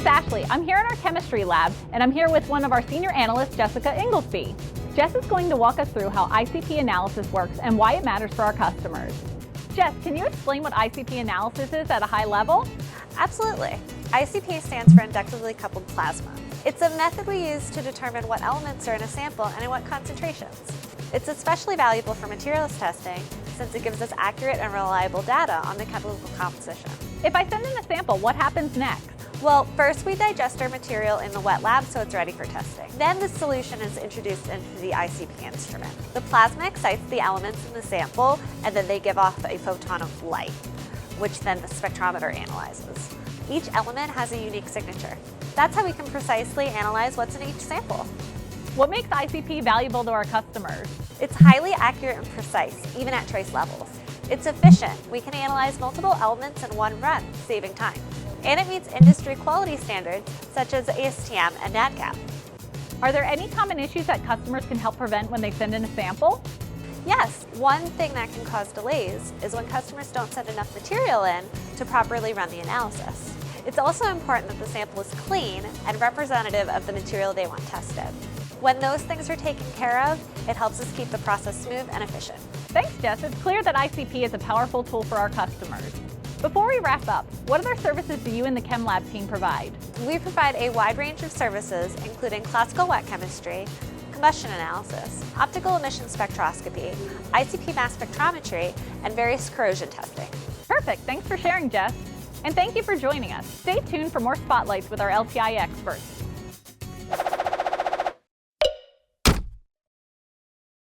Ashley. I'm here in our chemistry lab, and I'm here with one of our senior analysts, Jessica Ingalsbe. Jess is going to walk us through how ICP analysis works and why it matters for our customers. Jess, can you explain what ICP analysis is at a high level? Absolutely. ICP stands for inductively coupled plasma. It's a method we use to determine what elements are in a sample and in what concentrations. It's especially valuable for materials testing since it gives us accurate and reliable data on the chemical composition. If I send in a sample, what happens next? Well, first we digest our material in the wet lab so it's ready for testing. Then the solution is introduced into the ICP instrument. The plasma excites the elements in the sample, and then they give off a photon of light, which then the spectrometer analyzes. Each element has a unique signature. That's how we can precisely analyze what's in each sample. What makes ICP valuable to our customers? It's highly accurate and precise, even at trace levels. It's efficient. We can analyze multiple elements in one run, saving time. And it meets industry quality standards such as ASTM and Nadcap. Are there any common issues that customers can help prevent when they send in a sample? Yes, one thing that can cause delays is when customers don't send enough material in to properly run the analysis. It's also important that the sample is clean and representative of the material they want tested. When those things are taken care of, it helps us keep the process smooth and efficient. Thanks, Jess. It's clear that ICP is a powerful tool for our customers. Before we wrap up, what other services do you and the Chem Lab team provide? We provide a wide range of services, including classical wet chemistry, combustion analysis, optical emission spectroscopy, ICP mass spectrometry, and various corrosion testing. Perfect. Thanks for sharing, Jess. And thank you for joining us. Stay tuned for more spotlights with our LTI experts.